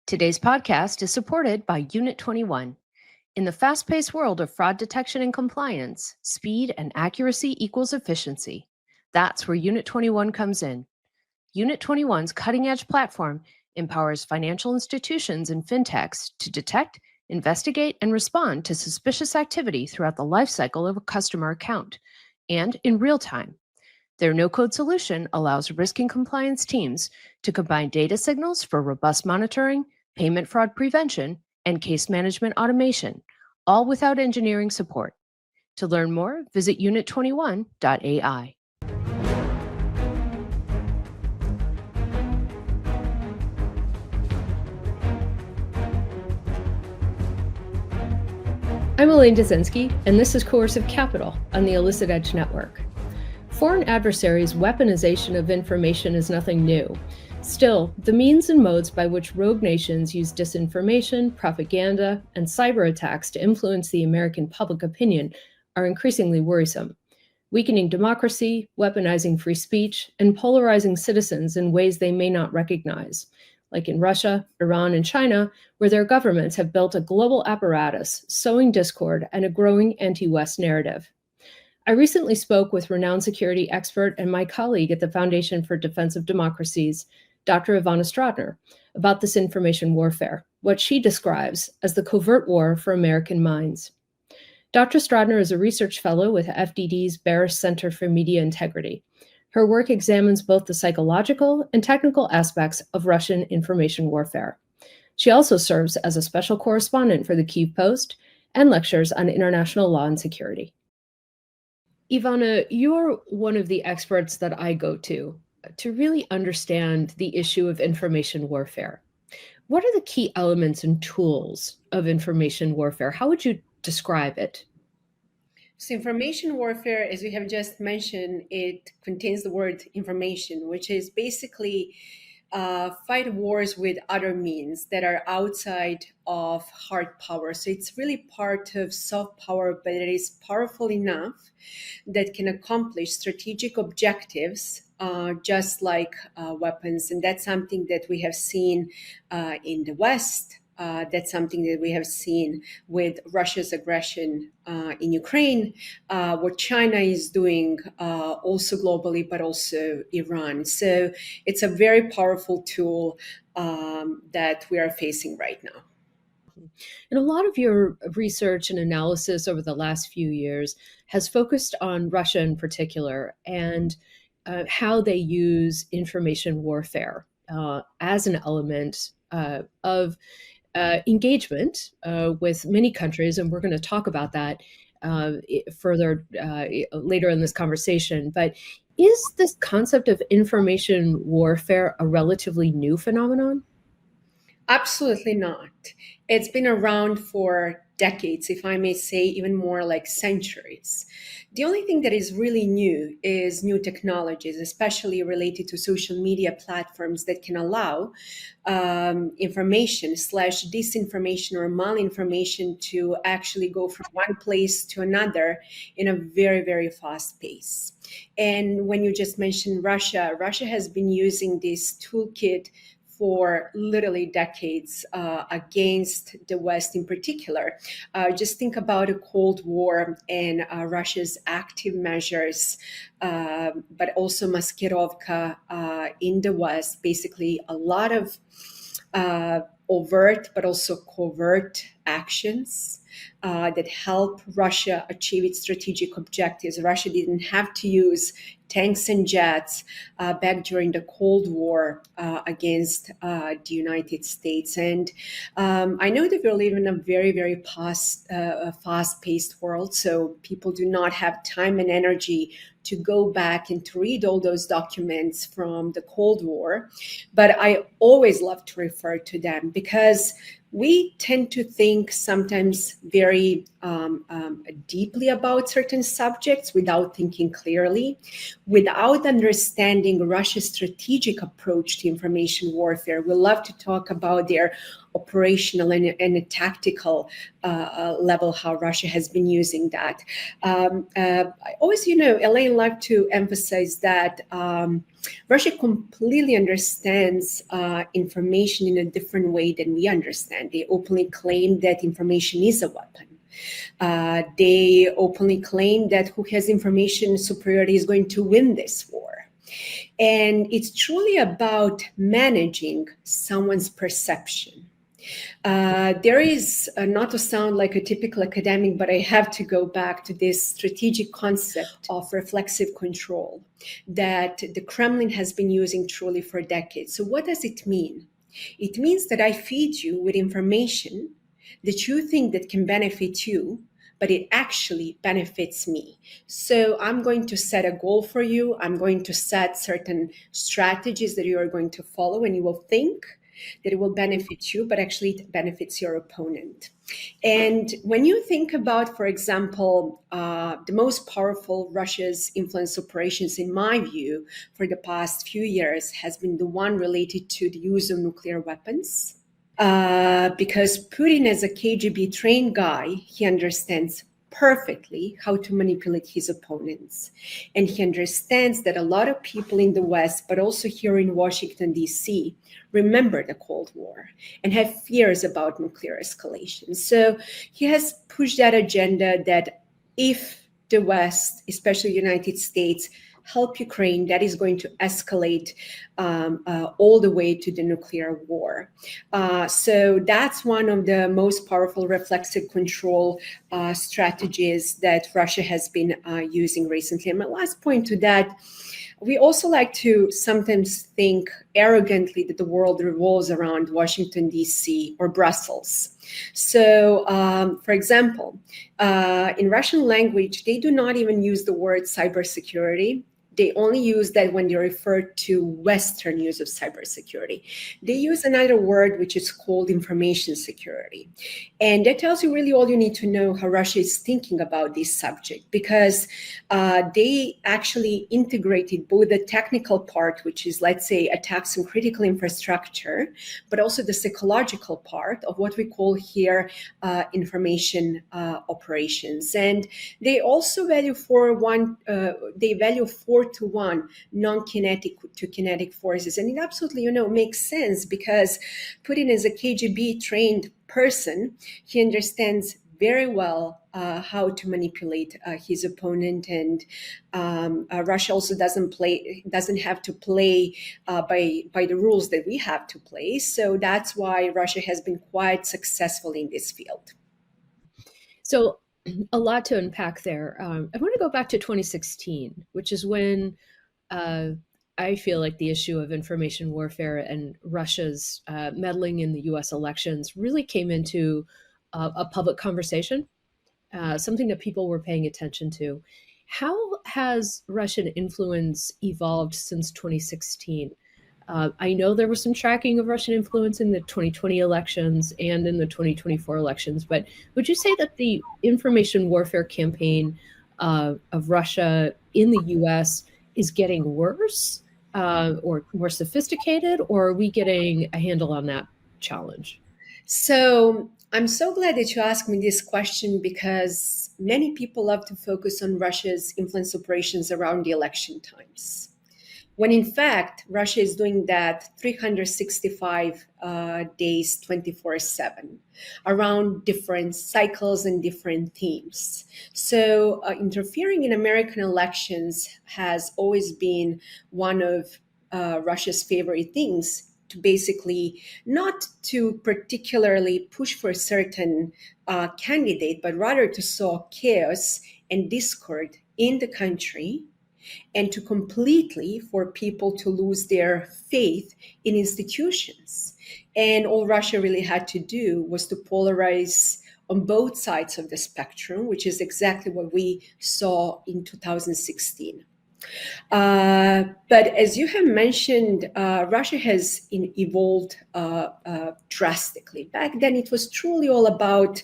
Today's podcast is supported by Unit 21. In the fast-paced world of fraud detection and compliance, speed and accuracy equals efficiency. That's where Unit 21 comes in. Unit 21's cutting-edge platform empowers financial institutions and fintechs to detect, investigate, and respond to suspicious activity throughout the lifecycle of a customer account, and in real time. Their no-code solution allows risk and compliance teams to combine data signals for robust monitoring, payment fraud prevention, and case management automation, all without engineering support. To learn more, visit unit21.ai. I'm Elaine Dezenski, and this is Coercive Capital on the Illicit Edge Network. Foreign adversaries' weaponization of information is nothing new. Still, the means and modes by which rogue nations use disinformation, propaganda, and cyber attacks to influence the American public opinion are increasingly worrisome, weakening democracy, weaponizing free speech, and polarizing citizens in ways they may not recognize, like in Russia, Iran, and China, where their governments have built a global apparatus, sowing discord and a growing anti-West narrative. I recently spoke with renowned security expert and my colleague at the Foundation for Defense of Democracies, Dr. Ivana Stradner, about this information warfare, what she describes as the covert war for American minds. Dr. Stradner is a research fellow with FDD's Barish Center for Media Integrity. Her work examines both the psychological and technical aspects of Russian information warfare. She also serves as a special correspondent for the Kyiv Post and lectures on international law and security. Ivana, you're one of the experts that I go to really understand the issue of information warfare. What are the key elements and tools of information warfare? How would you describe it? So information warfare, as we have just mentioned, it contains the word information, which is basically fight wars with other means that are outside of hard power. So it's really part of soft power, but it is powerful enough that can accomplish strategic objectives, just like weapons. And that's something that we have seen in the West. That's something that we have seen with Russia's aggression in Ukraine, what China is doing also globally, but also Iran. So it's a very powerful tool that we are facing right now. And a lot of your research and analysis over the last few years has focused on Russia in particular and how they use information warfare as an element of engagement with many countries, and we're going to talk about that further later in this conversation. But is this concept of information warfare a relatively new phenomenon? Absolutely not. It's been around for decades, if I may say, even more like centuries. The only thing that is really new is new technologies, especially related to social media platforms that can allow information / disinformation or malinformation to actually go from one place to another in a very, very fast pace. And when you just mentioned Russia, Russia has been using this toolkit for literally decades against the West in particular. Just think about a Cold War and Russia's active measures, but also Maskirovka in the West, basically a lot of overt but also covert actions that help Russia achieve its strategic objectives. Russia didn't have to use tanks and jets back during the Cold War against the United States. And I know that we live in a very, very fast-paced world, so people do not have time and energy to go back and to read all those documents from the Cold War. But I always love to refer to them because we tend to think sometimes very deeply about certain subjects without thinking clearly, without understanding Russia's strategic approach to information warfare. We love to talk about their operational and tactical level, how Russia has been using that. I always, Elaine, like to emphasize that Russia completely understands information in a different way than we understand. They openly claim that information is a weapon. They openly claim that who has information superiority is going to win this war. And it's truly about managing someone's perception. There is, not to sound like a typical academic, but I have to go back to this strategic concept of reflexive control that the Kremlin has been using truly for decades. So what does it mean? It means that I feed you with information that you think that can benefit you, but it actually benefits me. So I'm going to set a goal for you. I'm going to set certain strategies that you are going to follow, and you will think that it will benefit you, but actually it benefits your opponent. And when you think about, for example, the most powerful Russia's influence operations, in my view, for the past few years has been the one related to the use of nuclear weapons. Because Putin, as a KGB trained guy, he understands perfectly how to manipulate his opponents. And he understands that a lot of people in the West, but also here in Washington, D.C., remember the Cold War and have fears about nuclear escalation. So he has pushed that agenda that if the West, especially the United States, help Ukraine, that is going to escalate all the way to the nuclear war. So that's one of the most powerful reflexive control strategies that Russia has been using recently. And my last point to that, we also like to sometimes think arrogantly that the world revolves around Washington, D.C. or Brussels. So, for example, in Russian language, they do not even use the word cybersecurity. They only use that when they refer to Western use of cybersecurity. They use another word which is called information security. And that tells you really all you need to know how Russia is thinking about this subject, because they actually integrated both the technical part, which is, let's say, attacks on critical infrastructure, but also the psychological part of what we call here information operations. And they also value 4-to-1 non-kinetic to kinetic forces. And it absolutely, makes sense, because Putin is a KGB trained person. He understands very well how to manipulate his opponent, and Russia also doesn't have to play by the rules that we have to play. So that's why Russia has been quite successful in this field. So a lot to unpack there. I want to go back to 2016, which is when I feel like the issue of information warfare and Russia's meddling in the US elections really came into a public conversation, something that people were paying attention to. How has Russian influence evolved since 2016? I know there was some tracking of Russian influence in the 2020 elections and in the 2024 elections, but would you say that the information warfare campaign of Russia in the US is getting worse or more sophisticated, or are we getting a handle on that challenge? So I'm so glad that you asked me this question, because many people love to focus on Russia's influence operations around the election times, when in fact Russia is doing that 365 days, 24/7, around different cycles and different themes. So interfering in American elections has always been one of Russia's favorite things, to basically not to particularly push for a certain candidate, but rather to sow chaos and discord in the country, and to completely for people to lose their faith in institutions. And all Russia really had to do was to polarize on both sides of the spectrum, which is exactly what we saw in 2016. But as you have mentioned, Russia has evolved drastically. Back then, it was truly all about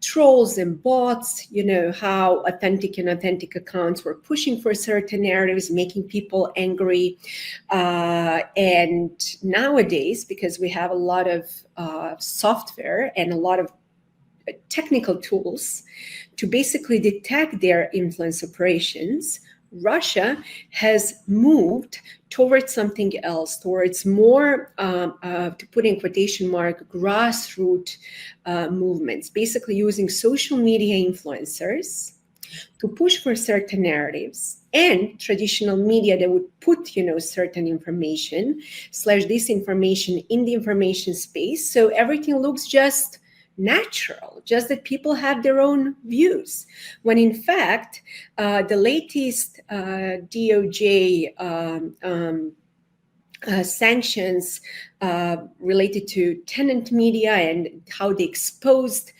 trolls and bots, how authentic and authentic accounts were pushing for certain narratives, making people angry. And nowadays, because we have a lot of software and a lot of technical tools to basically detect their influence operations, Russia has moved towards something else, towards more, to put in quotation mark, grassroots movements, basically using social media influencers to push for certain narratives, and traditional media that would put, certain information / disinformation in the information space. So everything looks just natural, just that people have their own views. When in fact, the latest DOJ sanctions related to tenant media and how they exposed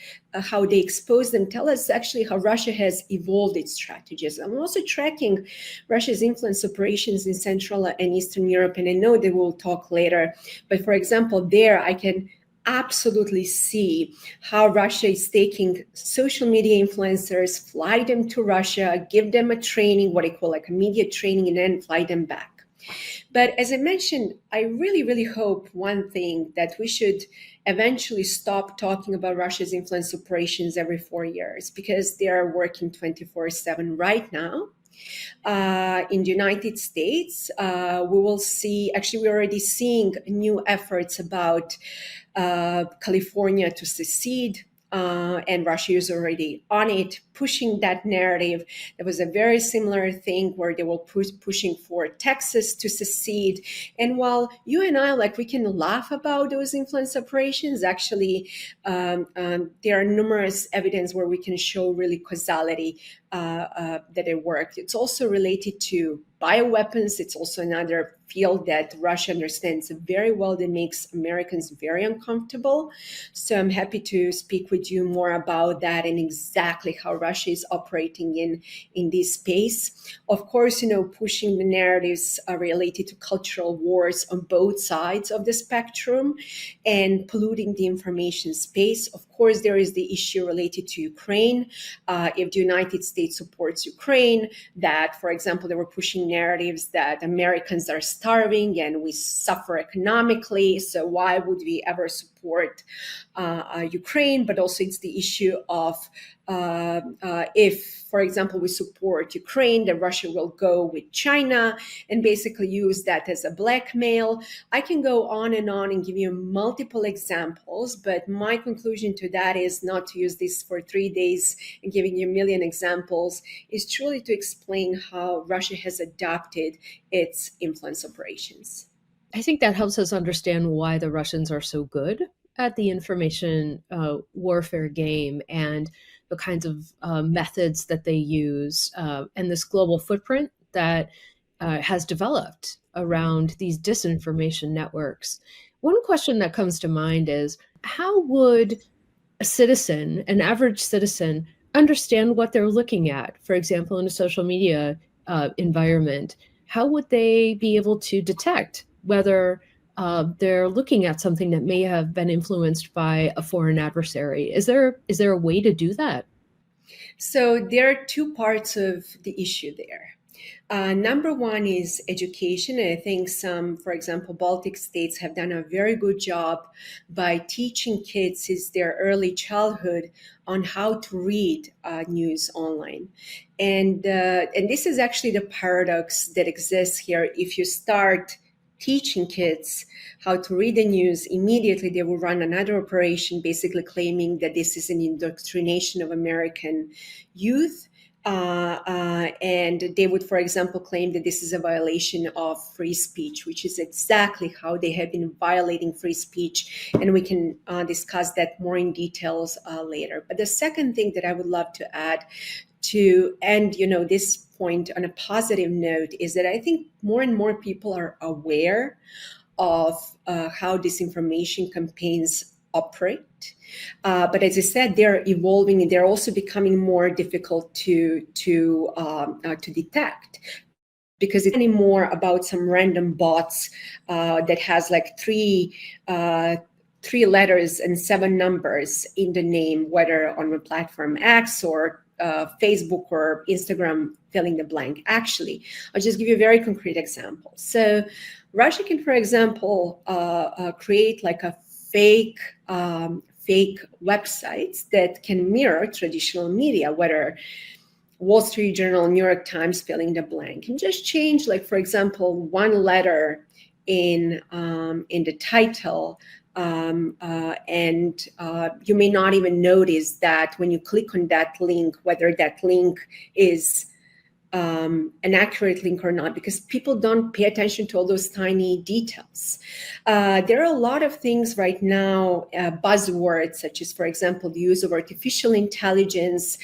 them tell us actually how Russia has evolved its strategies. I'm also tracking Russia's influence operations in Central and Eastern Europe, and I know that we'll talk later. But for example, there I can absolutely see how Russia is taking social media influencers, fly them to Russia, give them a training, what I call like a media training, and then fly them back. But as I mentioned, I really, really hope one thing, that we should eventually stop talking about Russia's influence operations every 4 years, because they are working 24/7 right now. In the United States, we will see, actually we're already seeing new efforts about California to secede. And Russia is already on it, pushing that narrative. There was a very similar thing where they were pushing for Texas to secede. And while you and I, we can laugh about those influence operations, actually, there are numerous evidence where we can show really causality that it worked. It's also related to bioweapons. It's also another field that Russia understands very well that makes Americans very uncomfortable. So I'm happy to speak with you more about that and exactly how Russia is operating in this space. Of course, pushing the narratives related to cultural wars on both sides of the spectrum and polluting the information space. Of course, there is the issue related to Ukraine. If the United States supports Ukraine, that, for example, they were pushing narratives that Americans are starving and we suffer economically. So why would we ever support Ukraine? But also it's the issue of if, for example, we support Ukraine, then Russia will go with China and basically use that as a blackmail. I can go on and give you multiple examples, but my conclusion to that is not to use this for 3 days and giving you a million examples, is truly to explain how Russia has adopted its influence operations. I think that helps us understand why the Russians are so good at the information warfare game and the kinds of methods that they use and this global footprint that has developed around these disinformation networks. One question that comes to mind is, how would a citizen, an average citizen, understand what they're looking at? For example, in a social media environment, how would they be able to detect whether they're looking at something that may have been influenced by a foreign adversary? Is there a way to do that? So there are two parts of the issue there. Number one is education. And I think some, for example, Baltic states have done a very good job by teaching kids since their early childhood on how to read news online. And this is actually the paradox that exists here. If you start teaching kids how to read the news, immediately they will run another operation basically claiming that this is an indoctrination of American youth. And they would, for example, claim that this is a violation of free speech, which is exactly how they have been violating free speech. And we can discuss that more in details later. But the second thing that I would love to add to end, this point on a positive note is that I think more and more people are aware of how disinformation campaigns operate. But as I said, they're evolving and they're also becoming more difficult to detect, because it's anymore about some random bots that has like three letters and 7 numbers in the name, whether on the platform X or Facebook or Instagram, filling the blank. Actually, I'll just give you a very concrete example. So Russia can, for example, create like a fake websites that can mirror traditional media, whether Wall Street Journal, New York Times fill in the blank, and just change, like for example, one letter in the title, and you may not even notice that when you click on that link, whether that link is an accurate link or not, because people don't pay attention to all those tiny details. There are a lot of things right now, buzzwords, such as, for example, the use of artificial intelligence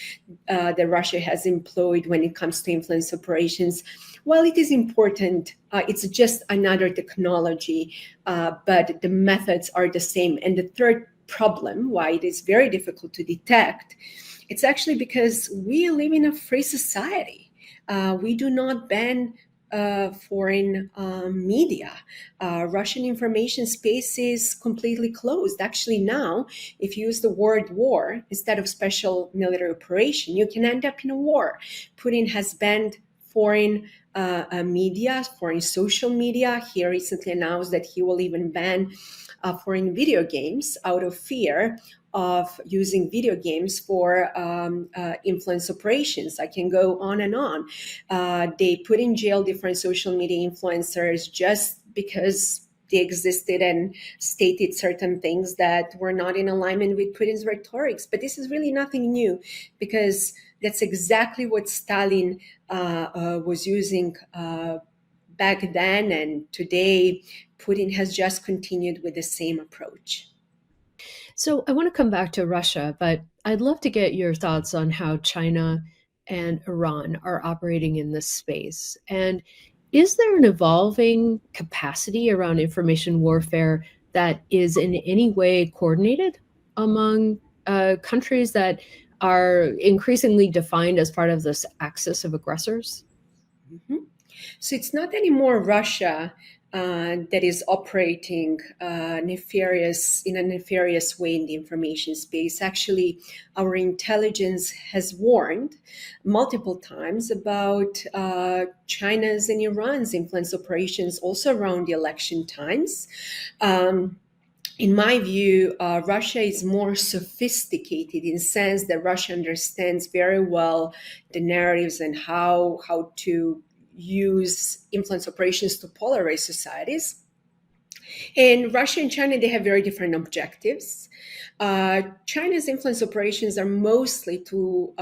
that Russia has employed when it comes to influence operations. While it is important, it's just another technology, but the methods are the same. And the third problem, why it is very difficult to detect, it's actually because we live in a free society. We do not ban foreign media. Russian information space is completely closed. Actually, now, if you use the word war instead of special military operation, you can end up in a war. Putin has banned foreign media, foreign social media. He recently announced that he will even ban foreign video games out of fear of using video games for influence operations. I can go on and on. They put in jail different social media influencers just because they existed and stated certain things that were not in alignment with Putin's rhetorics. But this is really nothing new, because that's exactly what Stalin was using back then, and today Putin has just continued with the same approach. So I want to come back to Russia, but I'd love to get your thoughts on how China and Iran are operating in this space. And is there an evolving capacity around information warfare that is in any way coordinated among countries that are increasingly defined as part of this axis of aggressors? Mhm. So it's not anymore Russia that is operating in a nefarious way in the information space. Actually, our intelligence has warned multiple times about China's and Iran's influence operations, also around the election times. In my view, Russia is more sophisticated in the sense that Russia understands very well the narratives and how to use influence operations to polarize societies. And Russia and China, they have very different objectives. China's influence operations are mostly to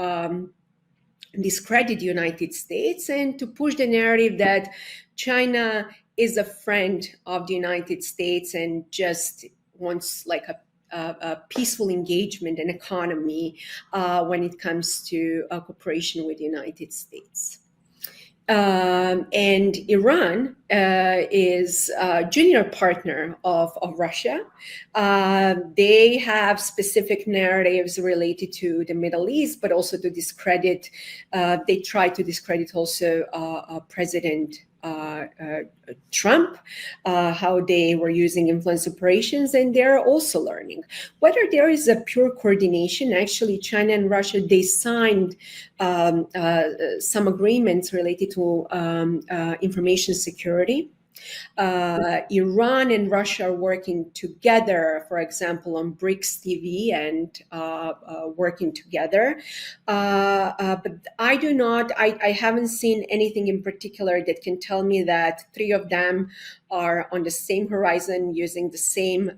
discredit the United States and to push the narrative that China is a friend of the United States and just wants like a peaceful engagement and economy when it comes to cooperation with the United States. And Iran is a junior partner of Russia. They have specific narratives related to the Middle East, but also to discredit, they try to discredit also President Trump, how they were using influence operations, and they're also learning. Whether there is a pure coordination, actually, China and Russia, they signed some agreements related to information security. Iran and Russia are working together, for example, on BRICS TV and working together. But I haven't seen anything in particular that can tell me that three of them are on the same horizon using the same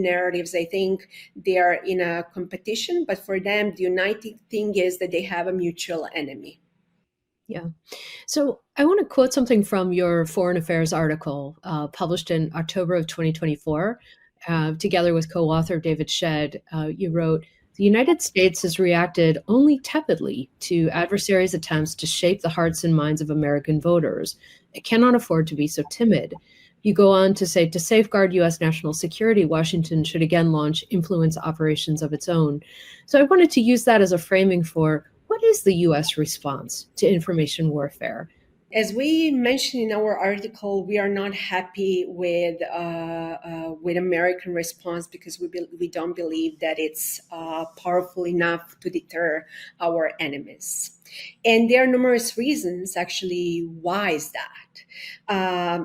narratives. I think they are in a competition, but for them, the uniting thing is that they have a mutual enemy. Yeah. So I want to quote something from your Foreign Affairs article published in October of 2024, together with co-author David Shedd. You wrote, "The United States has reacted only tepidly to adversaries' attempts to shape the hearts and minds of American voters. It cannot afford to be so timid." You go on to say, to safeguard U.S. national security, Washington should again launch influence operations of its own. So I wanted to use that as a framing for what is the U.S. response to information warfare? As we mentioned in our article, we are not happy with American response because we don't believe that it's powerful enough to deter our enemies. And there are numerous reasons, actually, why is that?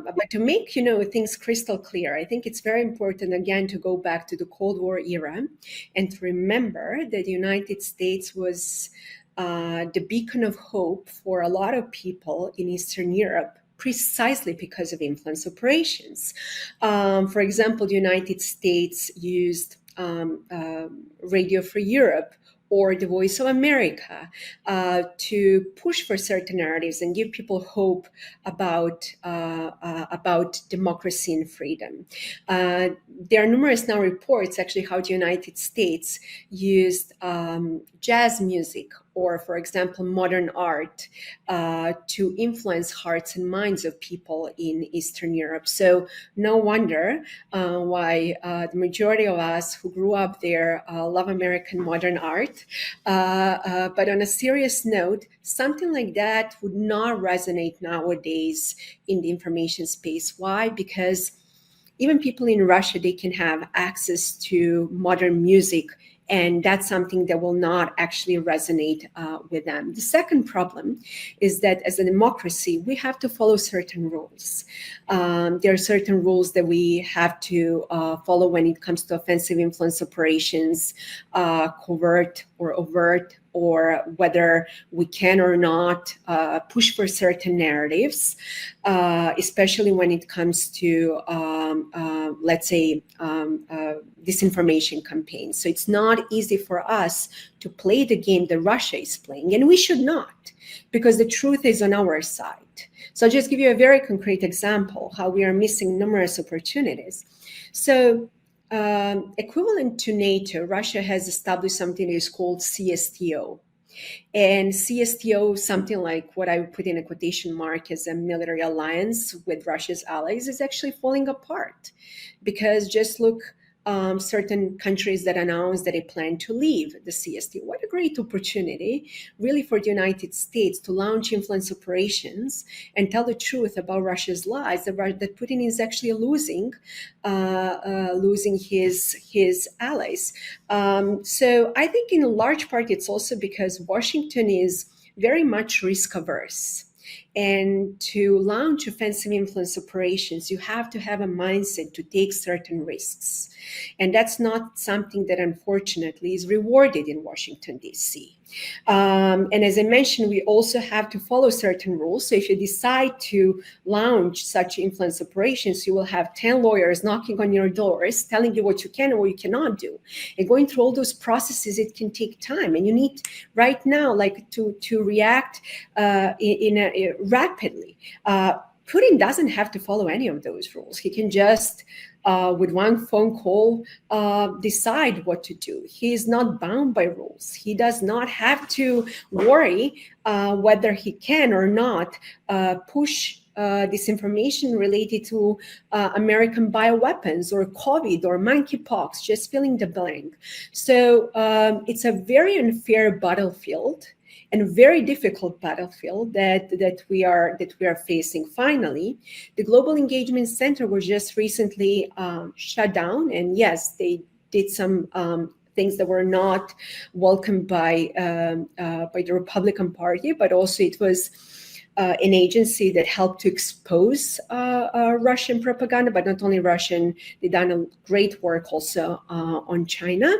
But to make things crystal clear, I think it's very important again to go back to the Cold War era and to remember that the United States was the beacon of hope for a lot of people in Eastern Europe, precisely because of influence operations. For example, the United States used Radio Free Europe or the Voice of America to push for certain narratives and give people hope about democracy and freedom. There are numerous now reports actually how the United States used jazz music or, for example, modern art to influence hearts and minds of people in Eastern Europe. So no wonder why the majority of us who grew up there love American modern art. But on a serious note, something like that would not resonate nowadays in the information space. Why? Because even people in Russia, they can have access to modern music, and that's something that will not actually resonate with them. The second problem is that as a democracy, we have to follow certain rules. There are certain rules that we have to follow when it comes to offensive influence operations, covert or overt, or whether we can or not push for certain narratives, especially when it comes to, let's say, disinformation campaigns. So it's not easy for us to play the game that Russia is playing, and we should not, because the truth is on our side. So I'll just give you a very concrete example how we are missing numerous opportunities. So equivalent to NATO, Russia has established something that is called CSTO. And CSTO, something like what I would put in a quotation mark as a military alliance with Russia's allies, is actually falling apart. Because just look, certain countries that announced that they plan to leave the CSTO. What a great opportunity, really, for the United States to launch influence operations and tell the truth about Russia's lies, that Putin is actually losing his allies. So I think in a large part it's also because Washington is very much risk averse. And to launch offensive influence operations, you have to have a mindset to take certain risks. And that's not something that, unfortunately, is rewarded in Washington, D.C. And as I mentioned, we also have to follow certain rules. So if you decide to launch such influence operations, you will have 10 lawyers knocking on your doors, telling you what you can and what you cannot do. And going through all those processes, it can take time. And you need right now, like, to react rapidly. Putin doesn't have to follow any of those rules. He can just, with one phone call, decide what to do. He is not bound by rules. He does not have to worry whether he can or not push disinformation related to American bioweapons or COVID or monkeypox, just filling the blank. So it's a very unfair battlefield and a very difficult battlefield that we are facing. Finally, the Global Engagement Center was just recently shut down, and yes, they did some things that were not welcomed by the Republican Party, but also it was an agency that helped to expose Russian propaganda, but not only Russian. They've done a great work also on China.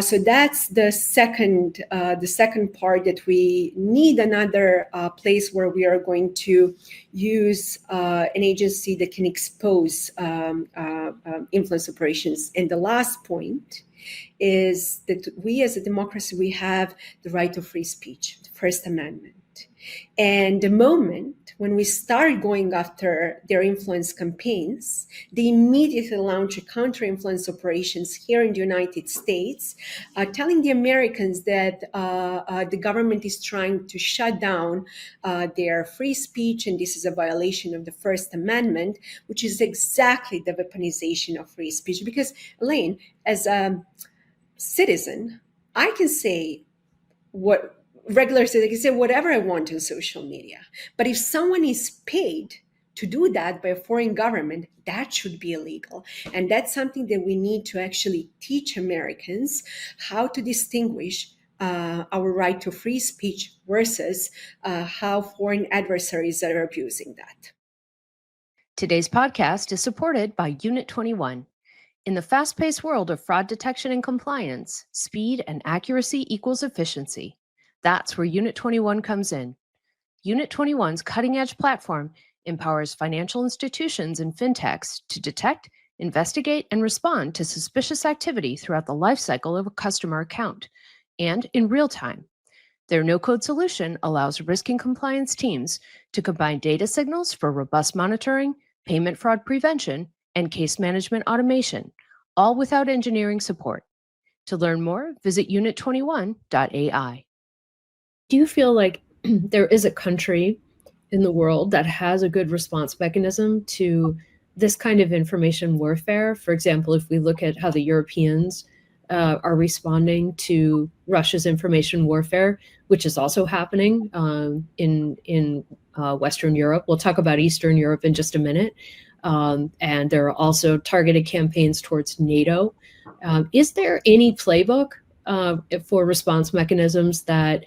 So that's the second part, that we need another place where we are going to use an agency that can expose influence operations. And the last point is that we as a democracy, we have the right of free speech, the First Amendment. And the moment when we start going after their influence campaigns, they immediately launch a counter-influence operations here in the United States, telling the Americans that the government is trying to shut down their free speech, and this is a violation of the First Amendment, which is exactly the weaponization of free speech. Because, Elaine, as a citizen, I can say regular citizen can say whatever I want on social media. But if someone is paid to do that by a foreign government, that should be illegal. And that's something that we need to actually teach Americans, how to distinguish our right to free speech versus how foreign adversaries are abusing that. Today's podcast is supported by Unit 21. In the fast-paced world of fraud detection and compliance, speed and accuracy equals efficiency. That's where Unit 21 comes in. Unit 21's cutting-edge platform empowers financial institutions and fintechs to detect, investigate, and respond to suspicious activity throughout the lifecycle of a customer account, and in real time. Their no-code solution allows risk and compliance teams to combine data signals for robust monitoring, payment fraud prevention, and case management automation, all without engineering support. To learn more, visit unit21.ai. Do you feel like there is a country in the world that has a good response mechanism to this kind of information warfare? For example, if we look at how the Europeans are responding to Russia's information warfare, which is also happening in Western Europe. We'll talk about Eastern Europe in just a minute. And there are also targeted campaigns towards NATO. Is there any playbook for response mechanisms that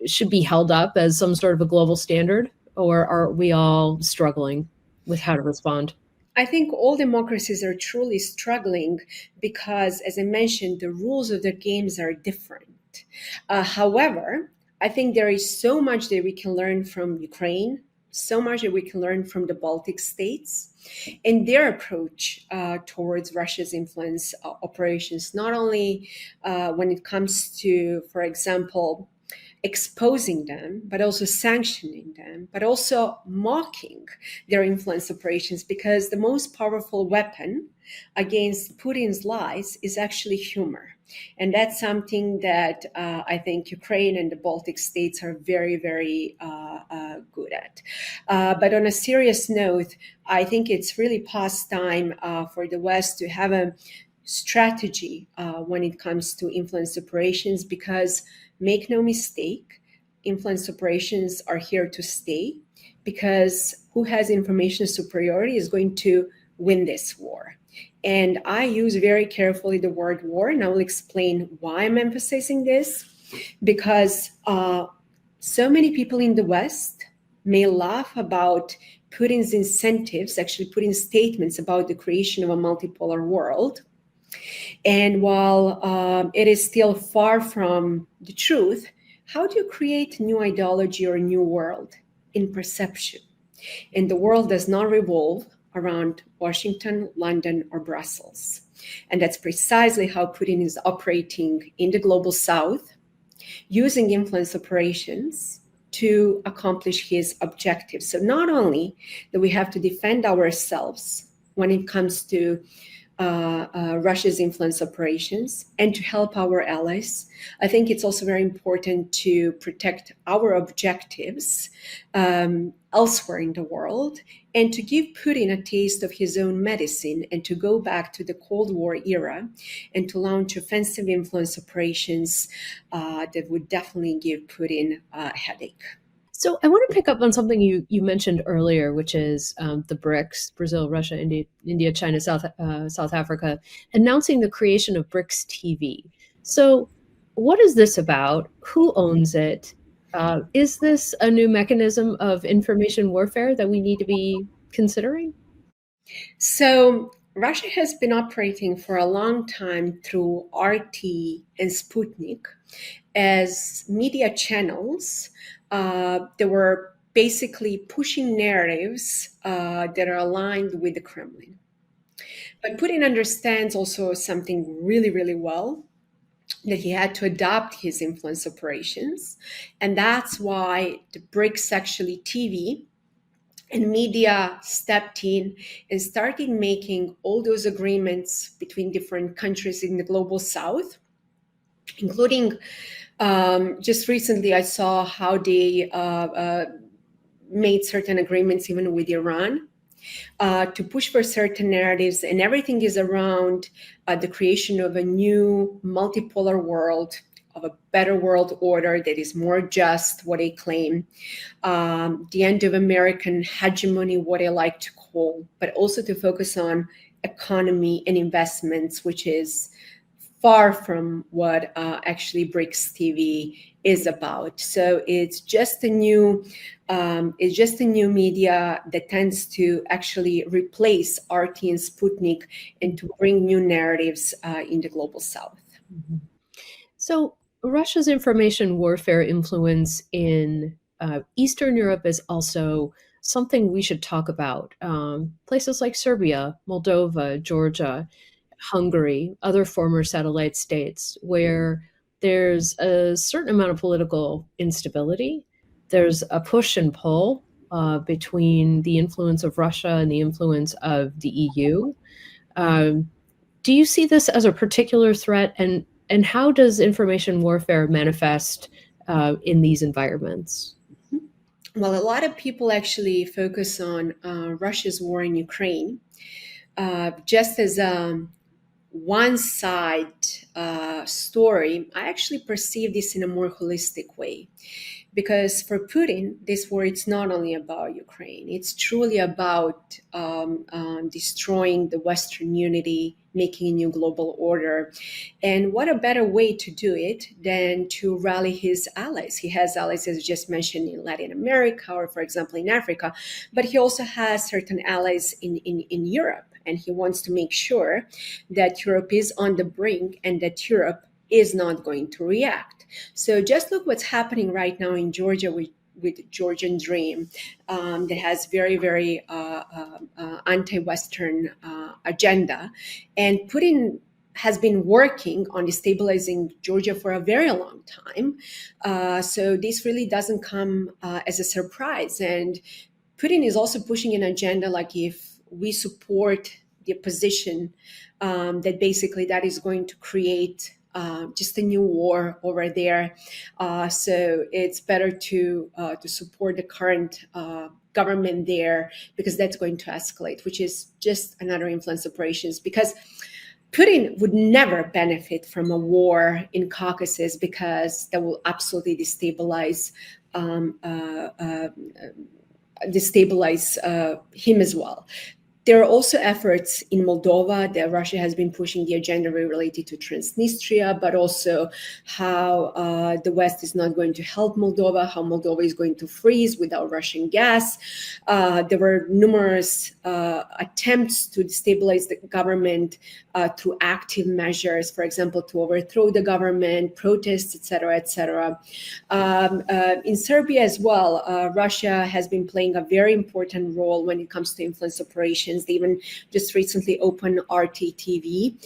should be held up as some sort of a global standard, or are we all struggling with how to respond? I think all democracies are truly struggling because, as I mentioned, the rules of the games are different. However, I think there is so much that we can learn from Ukraine, so much that we can learn from the Baltic states and their approach towards Russia's influence operations, not only when it comes to, for example, exposing them, but also sanctioning them, but also mocking their influence operations, because the most powerful weapon against Putin's lies is actually humor. And that's something that I think Ukraine and the Baltic states are very, very good at. But on a serious note, I think it's really past time for the West to have a strategy when it comes to influence operations, because make no mistake, influence operations are here to stay, because who has information superiority is going to win this war. And I use very carefully the word war, and I will explain why I'm emphasizing this, because so many people in the West may laugh about Putin's incentives, actually Putin's statements about the creation of a multipolar world. And while it is still far from the truth, how do you create new ideology or a new world? In perception. And the world does not revolve around Washington, London, or Brussels. And that's precisely how Putin is operating in the global south, using influence operations to accomplish his objectives. So not only do we have to defend ourselves when it comes to Russia's influence operations and to help our allies, I think it's also very important to protect our objectives elsewhere in the world, and to give Putin a taste of his own medicine, and to go back to the Cold War era and to launch offensive influence operations that would definitely give Putin a headache. So I want to pick up on something you mentioned earlier, which is the BRICS: Brazil, Russia, India, China, South Africa, announcing the creation of BRICS TV. So what is this about? Who owns it? Is this a new mechanism of information warfare that we need to be considering? So Russia has been operating for a long time through RT and Sputnik as media channels that were basically pushing narratives that are aligned with the Kremlin. But Putin understands also something really, really well, that he had to adapt his influence operations. And that's why the BRICS actually TV and media stepped in and started making all those agreements between different countries in the global south, including just recently I saw how they made certain agreements even with Iran to push for certain narratives, and everything is around the creation of a new multipolar world, of a better world order that is more just, what they claim, the end of American hegemony, what I like to call, but also to focus on economy and investments, which is far from what actually BRICS TV is about. So it's just a new media that tends to actually replace RT and Sputnik and to bring new narratives in the global south. Mm-hmm. So Russia's information warfare influence in Eastern Europe is also something we should talk about. Places like Serbia, Moldova, Georgia, Hungary, other former satellite states, where there's a certain amount of political instability. There's a push and pull between the influence of Russia and the influence of the EU. Um, do you see this as a particular threat, and how does information warfare manifest in these environments? Well, a lot of people actually focus on Russia's war in Ukraine just as a one side story. I actually perceive this in a more holistic way. Because for Putin, this war, it's not only about Ukraine. It's truly about destroying the Western unity, making a new global order. And what a better way to do it than to rally his allies. He has allies, as just mentioned, in Latin America or, for example, in Africa. But he also has certain allies in Europe. And he wants to make sure that Europe is on the brink and that Europe is not going to react. So just look what's happening right now in Georgia with Georgian Dream that has very, very anti-Western agenda. And Putin has been working on destabilizing Georgia for a very long time. So this really doesn't come as a surprise. And Putin is also pushing an agenda like if we support the opposition, that basically that is going to create just a new war over there. So it's better to support the current government there because that's going to escalate, which is just another influence operations. Because Putin would never benefit from a war in Caucasus because that will absolutely destabilize him as well. There are also efforts in Moldova that Russia has been pushing the agenda related to Transnistria, but also how the West is not going to help Moldova, how Moldova is going to freeze without Russian gas. There were numerous attempts to destabilize the government through active measures, for example, to overthrow the government, protests, etc., etc. In Serbia as well, Russia has been playing a very important role when it comes to influence operations. They even just recently opened RT TV,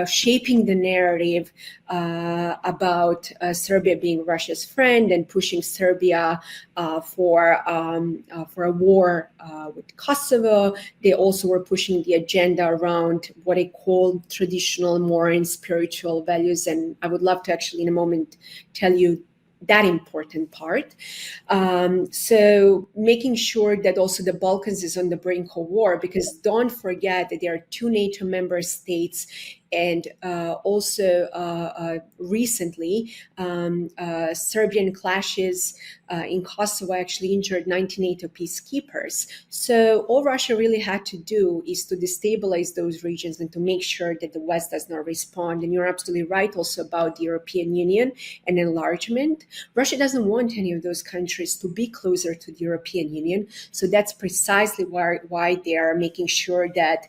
shaping the narrative about Serbia being Russia's friend and pushing Serbia for a war with Kosovo. They also were pushing the agenda around what they call traditional moral and spiritual values. And I would love to actually in a moment tell you that important part. So making sure that also the Balkans is on the brink of war, because don't forget that there are 2 NATO member states and also recently Serbian clashes in Kosovo actually injured 19 NATO peacekeepers. So all Russia really had to do is to destabilize those regions and to make sure that the West does not respond. And you're absolutely right also about the European Union and enlargement. Russia doesn't want any of those countries to be closer to the European Union. So that's precisely why they are making sure that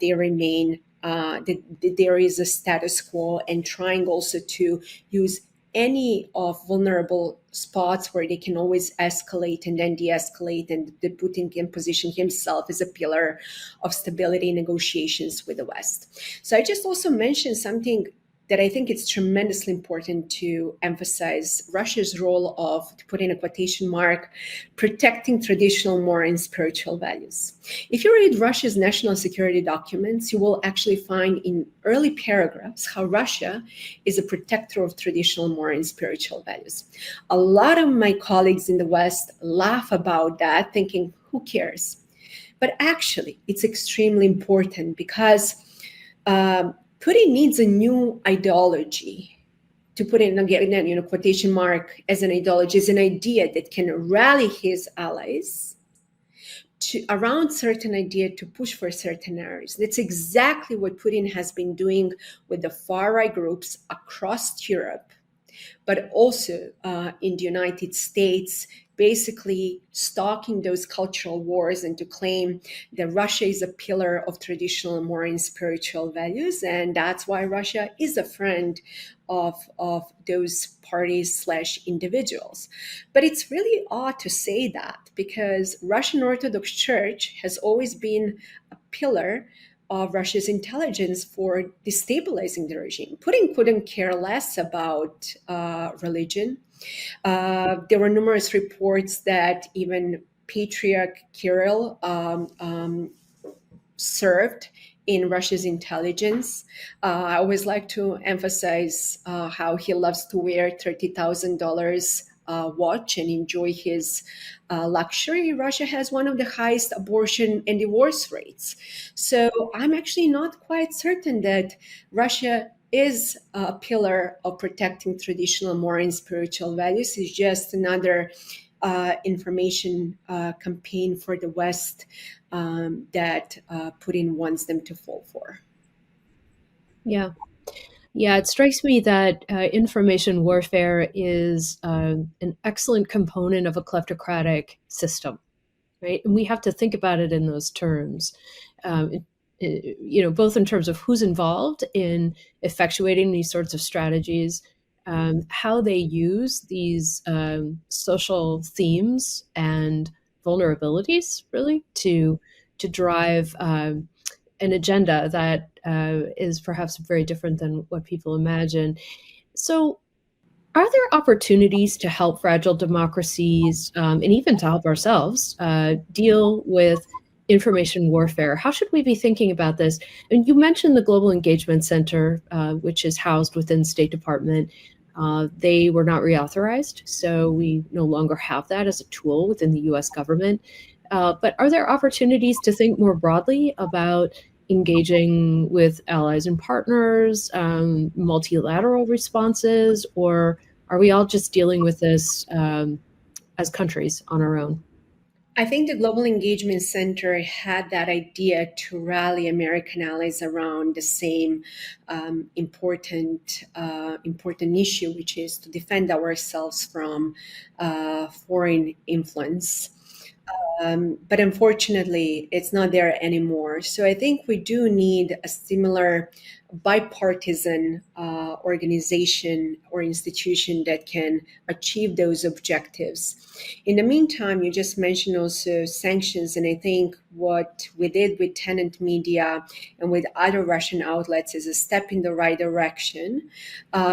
they remain that there is a status quo, and trying also to use any of vulnerable spots where they can always escalate and then de-escalate, and that Putin can position himself as a pillar of stability negotiations with the West. So I just also mentioned something that I think it's tremendously important to emphasize: Russia's role of, to put in a quotation mark, protecting traditional moral and spiritual values. If you read Russia's national security documents, you will actually find in early paragraphs how Russia is a protector of traditional moral and spiritual values. A lot of my colleagues in the West laugh about that, thinking, who cares? But actually, it's extremely important because Putin needs a new ideology. To put in again, quotation mark, as an ideology, is an idea that can rally his allies around certain idea to push for certain areas. That's exactly what Putin has been doing with the far-right groups across Europe. but also in the United States, basically stalking those cultural wars and to claim that Russia is a pillar of traditional moral and spiritual values. And that's why Russia is a friend of those parties slash individuals. But it's really odd to say that because Russian Orthodox Church has always been a pillar of Russia's intelligence for destabilizing the regime. Putin couldn't care less about religion. There were numerous reports that even Patriarch Kirill served in Russia's intelligence. I always like to emphasize how he loves to wear $30,000 watch and enjoy his luxury. Russia has one of the highest abortion and divorce rates. So I'm actually not quite certain that Russia is a pillar of protecting traditional moral and spiritual values. It's just another information campaign for the West that Putin wants them to fall for. Yeah. Yeah, it strikes me that information warfare is an excellent component of a kleptocratic system, right? And we have to think about it in those terms, both in terms of who's involved in effectuating these sorts of strategies, how they use these social themes and vulnerabilities, really, to drive an agenda that is perhaps very different than what people imagine. So, are there opportunities to help fragile democracies and even to help ourselves deal with information warfare? How should we be thinking about this? And you mentioned the Global Engagement Center, which is housed within State Department. They were not reauthorized, so we no longer have that as a tool within the US government. But are there opportunities to think more broadly about engaging with allies and partners, multilateral responses, or are we all just dealing with this as countries on our own? I think the Global Engagement Center had that idea to rally American allies around the same important issue, which is to defend ourselves from foreign influence. But unfortunately, it's not there anymore. So I think we do need a similar bipartisan organization or institution that can achieve those objectives. In the meantime, you just mentioned also sanctions, and I think what we did with Tenant Media and with other Russian outlets is a step in the right direction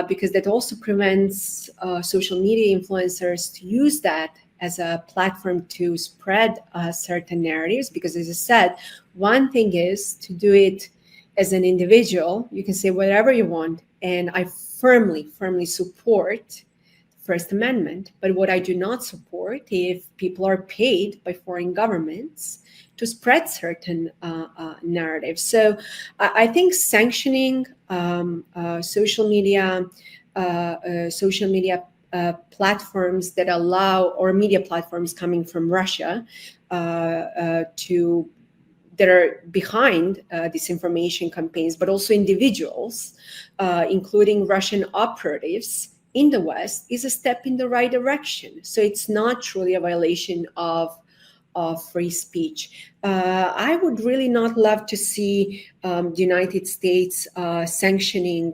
because that also prevents social media influencers to use that as a platform to spread certain narratives. Because as I said, one thing is to do it as an individual. You can say whatever you want. And I firmly support First Amendment. But what I do not support if people are paid by foreign governments to spread certain narratives. So I think sanctioning social media platforms that allow, or media platforms coming from Russia that are behind disinformation campaigns, but also individuals, including Russian operatives in the West, is a step in the right direction. So it's not truly a violation of free speech. I would really not love to see the United States sanctioning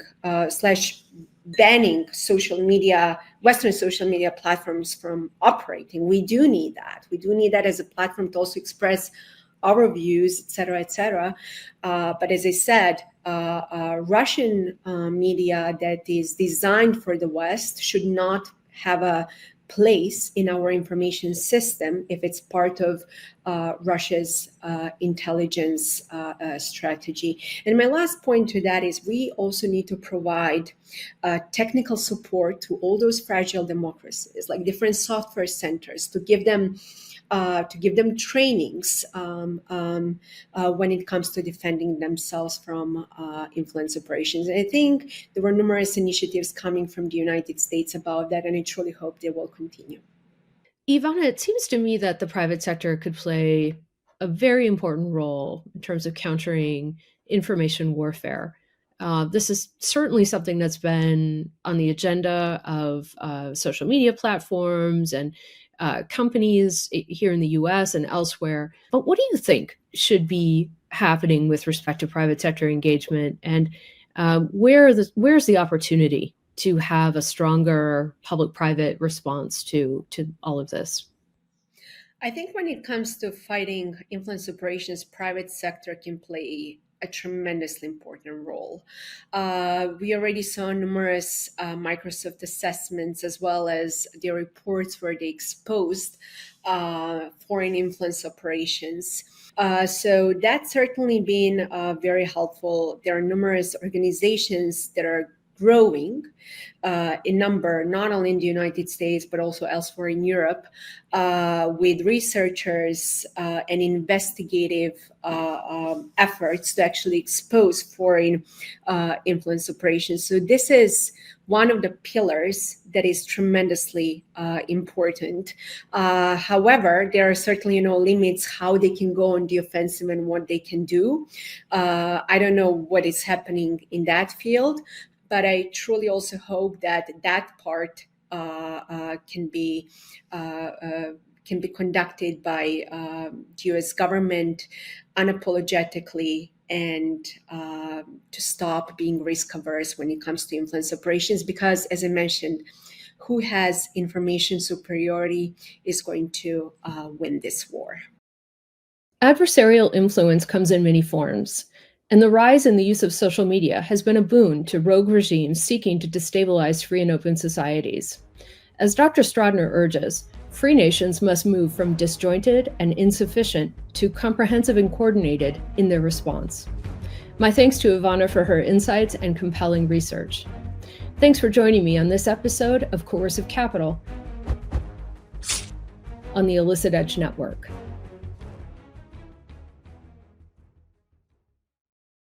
slash banning Western social media platforms from operating. We do need that. We do need that as a platform to also express our views, et cetera, et cetera. But as I said, Russian media that is designed for the West should not have a place in our information system if it's part of Russia's intelligence strategy. And my last point to that is we also need to provide technical support to all those fragile democracies, like different software centers, to give them trainings when it comes to defending themselves from influence operations. And I think there were numerous initiatives coming from the United States about that, and I truly hope they will continue. Ivana, it seems to me that the private sector could play a very important role in terms of countering information warfare. This is certainly something that's been on the agenda of social media platforms and companies here in the US and elsewhere. But what do you think should be happening with respect to private sector engagement? And where's the opportunity to have a stronger public-private response to all of this? I think when it comes to fighting influence operations, private sector can play a tremendously important role. We already saw numerous Microsoft assessments as well as their reports where they exposed foreign influence operations. So that's certainly been very helpful. There are numerous organizations that are growing in number, not only in the United States, but also elsewhere in Europe, with researchers and investigative efforts to actually expose foreign influence operations. So this is one of the pillars that is tremendously important. However, there are certainly limits how they can go on the offensive and what they can do. I don't know what is happening in that field, but I truly also hope that that part can be conducted by the U.S. government unapologetically and to stop being risk averse when it comes to influence operations. Because, as I mentioned, who has information superiority is going to win this war. Adversarial influence comes in many forms, and the rise in the use of social media has been a boon to rogue regimes seeking to destabilize free and open societies. As Dr. Stradner urges, free nations must move from disjointed and insufficient to comprehensive and coordinated in their response. My thanks to Ivana for her insights and compelling research. Thanks for joining me on this episode of Coercive Capital on the Illicit Edge Network.